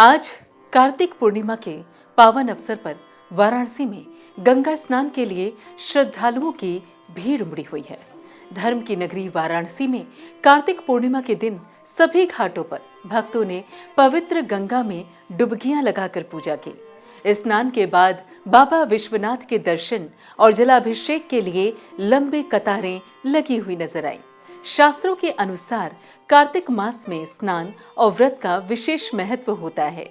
आज कार्तिक पूर्णिमा के पावन अवसर पर वाराणसी में गंगा स्नान के लिए श्रद्धालुओं की भीड़ उमड़ी हुई है। धर्म की नगरी वाराणसी में कार्तिक पूर्णिमा के दिन सभी घाटों पर भक्तों ने पवित्र गंगा में डुबकियां लगाकर पूजा की। स्नान के बाद बाबा विश्वनाथ के दर्शन और जलाभिषेक के लिए लंबी कतारें लगी हुई नजर आई। शास्त्रों के अनुसार कार्तिक मास में स्नान और व्रत का विशेष महत्व होता है।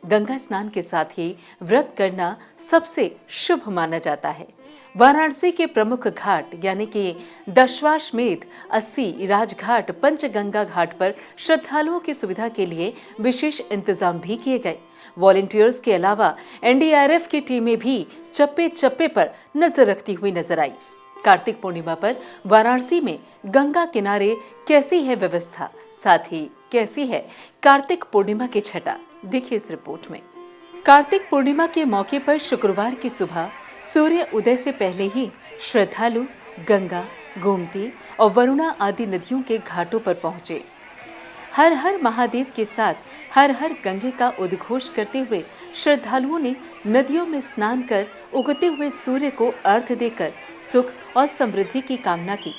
गंगा स्नान के साथ ही व्रत करना सबसे शुभ माना जाता है। वाराणसी के प्रमुख घाट यानी कि दशाश्वमेध, 80 राजघाट, पंचगंगा घाट पर श्रद्धालुओं की सुविधा के लिए विशेष इंतजाम भी किए गए। वॉलंटियर्स के अलावा एनडीआरएफ की टीमें भी चप्पे चप्पे पर नजर रखती हुई नजर आई। कार्तिक पूर्णिमा पर वाराणसी में गंगा किनारे कैसी है व्यवस्था, साथ ही कैसी है कार्तिक पूर्णिमा की छटा, देखिए इस रिपोर्ट में। कार्तिक पूर्णिमा के मौके पर शुक्रवार की सुबह सूर्य उदय से पहले ही श्रद्धालु गंगा, गोमती और वरुणा आदि नदियों के घाटों पर पहुंचे। हर हर महादेव के साथ हर हर गंगे का उद्घोष करते हुए श्रद्धालुओं ने नदियों में स्नान कर उगते हुए सूर्य को अर्घ्य देकर सुख और समृद्धि की कामना की।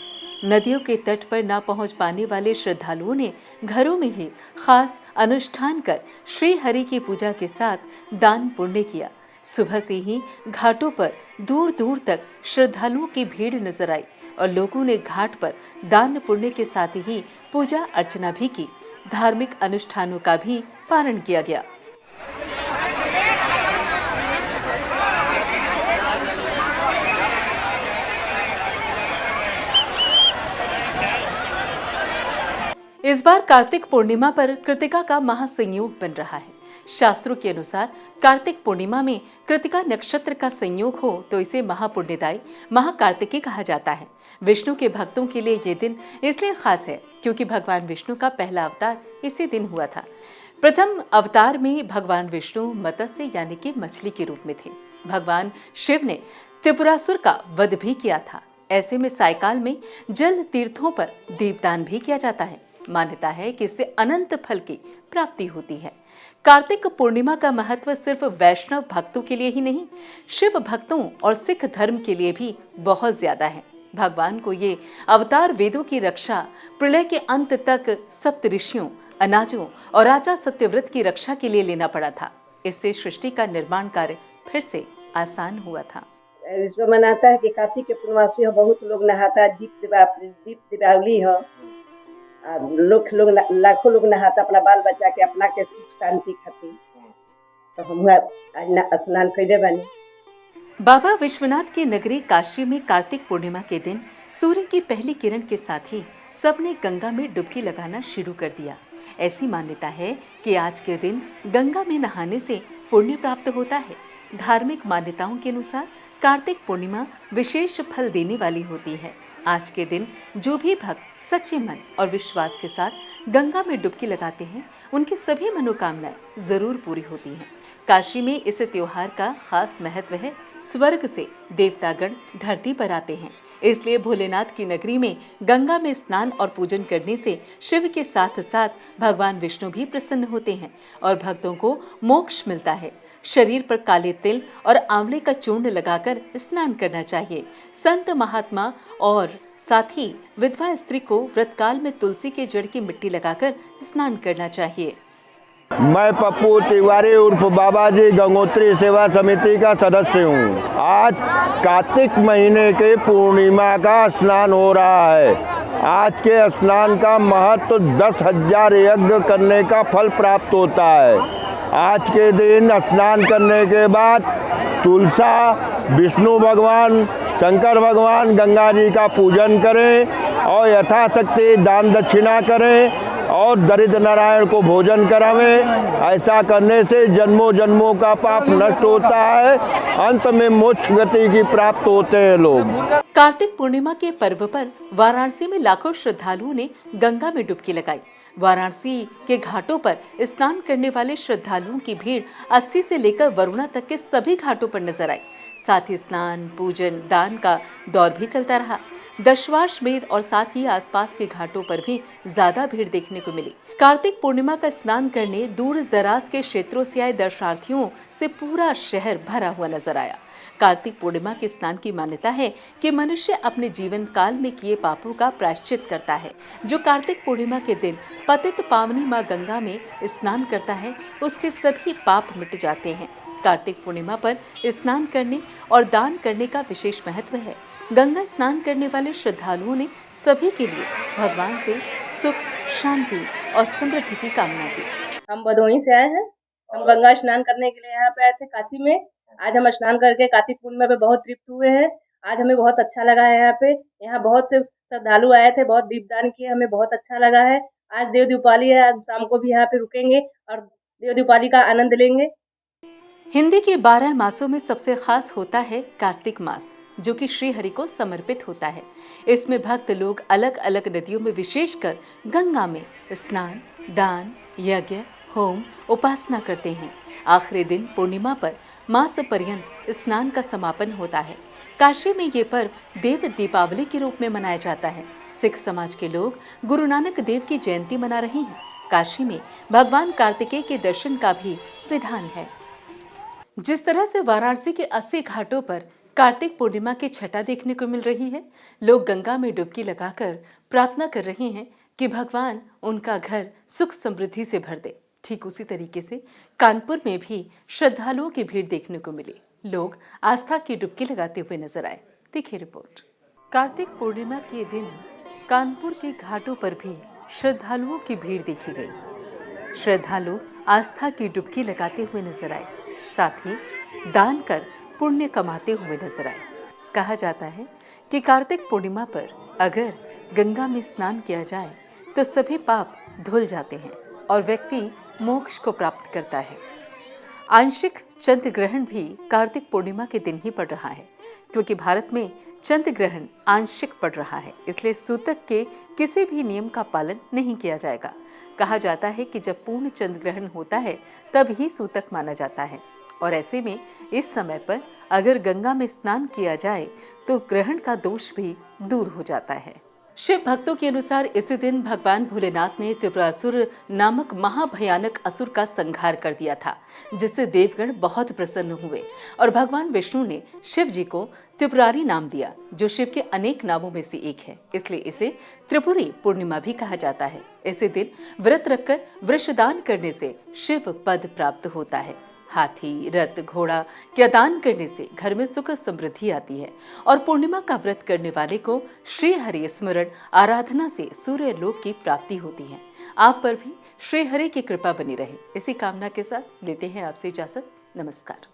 नदियों के तट पर ना पहुंच पाने वाले श्रद्धालुओं ने घरों में ही खास अनुष्ठान कर श्री हरि की पूजा के साथ दान पुण्य किया। सुबह से ही घाटों पर दूर दूर तक श्रद्धालुओं की भीड़ नजर आई और लोगों ने घाट पर दान पुण्य के साथ ही पूजा अर्चना भी की। धार्मिक अनुष्ठानों का भी पालन किया गया। इस बार कार्तिक पूर्णिमा पर कृतिका का महासंयोग बन रहा है। शास्त्रों के अनुसार कार्तिक पूर्णिमा में कृतिका नक्षत्र का संयोग हो तो इसे महापुण्यदायी महाकार्तिकी कहा जाता है। विष्णु के भक्तों के लिए ये दिन इसलिए खास है क्योंकि भगवान विष्णु का पहला अवतार इसी दिन हुआ था। प्रथम अवतार में भगवान विष्णु मत्स्य यानी कि मछली के रूप में थे। भगवान शिव ने त्रिपुरासुर का वध भी किया था। ऐसे में सायकाल में जल तीर्थों पर दीपदान भी किया जाता है। मान्यता है कि इससे अनंत फल की प्राप्ति होती है। कार्तिक पूर्णिमा का महत्व सिर्फ वैष्णव भक्तों के लिए ही नहीं, शिव भक्तों और सिख धर्म के लिए भी बहुत ज्यादा है। भगवान को ये अवतार वेदों की रक्षा, प्रलय के अंत तक सप्त ऋषियों, अनाजों और राजा सत्यव्रत की रक्षा के लिए लेना पड़ा था। इससे सृष्टि का निर्माण कार्य फिर से आसान हुआ था। इसको मनाता है कि कार्तिक के पूर्णमासी हो, बहुत लोग नहाता, दीप दीपावली हो, लोग लाखों लोग नहाता अपना बाल बच्चा के अपना के सुख शांति खातिर। तो हम आज स्नान कैले बानी। बाबा विश्वनाथ की नगरी काशी में कार्तिक पूर्णिमा के दिन सूर्य की पहली किरण के साथ ही सबने गंगा में डुबकी लगाना शुरू कर दिया। ऐसी मान्यता है कि आज के दिन गंगा में नहाने से पुण्य प्राप्त होता है। धार्मिक मान्यताओं के अनुसार कार्तिक पूर्णिमा विशेष फल देने वाली होती है। आज के दिन जो भी भक्त सच्चे मन और विश्वास के साथ गंगा में डुबकी लगाते हैं, उनकी सभी मनोकामनाएं जरूर पूरी होती हैं। काशी में इस त्योहार का खास महत्व है। स्वर्ग से देवतागण धरती पर आते हैं, इसलिए भोलेनाथ की नगरी में गंगा में स्नान और पूजन करने से शिव के साथ साथ भगवान विष्णु भी प्रसन्न होते हैं और भक्तों को मोक्ष मिलता है। शरीर पर काले तिल और आंवले का चूर्ण लगाकर स्नान करना चाहिए। संत महात्मा और साथ ही विधवा स्त्री को व्रतकाल में तुलसी के जड़ की मिट्टी लगाकर स्नान करना चाहिए। मैं पप्पू तिवारी उर्फ बाबा जी गंगोत्री सेवा समिति का सदस्य हूँ। आज कार्तिक महीने के पूर्णिमा का स्नान हो रहा है। आज के स्नान का महत्व 10,000 यज्ञ करने का फल प्राप्त होता है। आज के दिन स्नान करने के बाद तुलसा, विष्णु भगवान, शंकर भगवान, गंगा जी का पूजन करें और यथाशक्ति दान दक्षिणा करें और दरिद्र नारायण को भोजन करावें। ऐसा करने से जन्मों जन्मों का पाप नष्ट होता है, अंत में मोक्ष गति की प्राप्त होते हैं लोग। कार्तिक पूर्णिमा के पर्व पर वाराणसी में लाखों श्रद्धालुओं ने गंगा में डुबकी लगाई। वाराणसी के घाटों पर स्नान करने वाले श्रद्धालुओं की भीड़ 80 से लेकर वरुणा तक के सभी घाटों पर नजर आई। साथ ही स्नान, पूजन, दान का दौर भी चलता रहा। दशवार्षमेध और साथ ही आसपास के घाटों पर भी ज्यादा भीड़ देखने को मिली। कार्तिक पूर्णिमा का स्नान करने दूर दराज के क्षेत्रों से आए दर्शनार्थियों से पूरा शहर भरा हुआ नजर आया। कार्तिक पूर्णिमा के स्नान की मान्यता है कि मनुष्य अपने जीवन काल में किए पापों का प्रायश्चित करता है। जो कार्तिक पूर्णिमा के दिन पतित पावनी मां गंगा में स्नान करता है, उसके सभी पाप मिट जाते हैं। कार्तिक पूर्णिमा पर स्नान करने और दान करने का विशेष महत्व है। गंगा स्नान करने वाले श्रद्धालुओं ने सभी के लिए भगवान से सुख, शांति और समृद्धि की कामना की। हम भदोही से आए हैं। हम गंगा स्नान करने के लिए यहाँ पे आए थे काशी में। आज हम स्नान करके कार्तिक पूर्णिमा पे बहुत तृप्त हुए हैं। आज हमें बहुत अच्छा लगा है यहाँ पे। यहाँ बहुत से श्रद्धालु आए थे, बहुत दीपदान किए, हमें बहुत अच्छा लगा है। आज देव दीपावली है, आज शाम को भी यहाँ पे रुकेंगे और देव दीपावली का आनंद लेंगे। हिंदी के 12 मासों में सबसे खास होता है कार्तिक मास, जो कि श्री हरि को समर्पित होता है। इसमें भक्त लोग अलग अलग नदियों में, विशेषकर गंगा में स्नान, दान, यज्ञ, होम, उपासना करते हैं। आखिरी दिन पूर्णिमा पर मास पर्यंत स्नान का समापन होता है। काशी में ये पर्व देव दीपावली के रूप में मनाया जाता है। सिख समाज के लोग गुरु नानक देव की जयंती मना रहे हैं। काशी में भगवान कार्तिकेय के दर्शन का भी विधान है। जिस तरह से वाराणसी के 80 घाटों पर कार्तिक पूर्णिमा की छटा देखने को मिल रही है, लोग गंगा में डुबकी लगाकर प्रार्थना कर रहे हैं कि भगवान उनका घर सुख समृद्धि से भर दे। ठीक उसी तरीके से कानपुर में भी श्रद्धालुओं की भीड़ देखने को मिली। लोग आस्था की डुबकी लगाते हुए नजर आए। देखिए रिपोर्ट। कार्तिक पूर्णिमा के दिन कानपुर के घाटों पर भी श्रद्धालुओं की भीड़ देखी गई। श्रद्धालु आस्था की डुबकी लगाते हुए नजर आए, साथ ही दान कर पुण्य कमाते हुए नजर आए। कहा जाता है कि कार्तिक पूर्णिमा पर अगर गंगा में स्नान किया जाए तो सभी पाप धुल जाते हैं और व्यक्ति मोक्ष को प्राप्त करता है। आंशिक चंद्र ग्रहण भी कार्तिक पूर्णिमा के दिन ही पड़ रहा है, क्योंकि भारत में चंद्र ग्रहण आंशिक पड़ रहा है, इसलिए सूतक के किसी भी नियम का पालन नहीं किया जाएगा। कहा जाता है कि जब पूर्ण चंद्र ग्रहण होता है तब ही सूतक माना जाता है, और ऐसे में इस समय पर अगर गंगा में स्नान किया जाए तो ग्रहण का दोष भी दूर हो जाता है। शिव भक्तों के अनुसार इसी दिन भगवान भोलेनाथ ने त्रिपुरासुर नामक महाभयानक असुर का संहार कर दिया था, जिससे देवगण बहुत प्रसन्न हुए और भगवान विष्णु ने शिव जी को त्रिपुरारी नाम दिया, जो शिव के अनेक नामों में से एक है। इसलिए इसे त्रिपुरी पूर्णिमा भी कहा जाता है। इसी दिन व्रत रखकर वृषदान करने से शिव पद प्राप्त होता है। हाथी, रथ, घोड़ा का दान करने से घर में सुख समृद्धि आती है और पूर्णिमा का व्रत करने वाले को श्री हरि स्मरण आराधना से सूर्य लोक की प्राप्ति होती है। आप पर भी श्री हरि की कृपा बनी रहे, इसी कामना के साथ लेते हैं आपसे इजाजत। नमस्कार।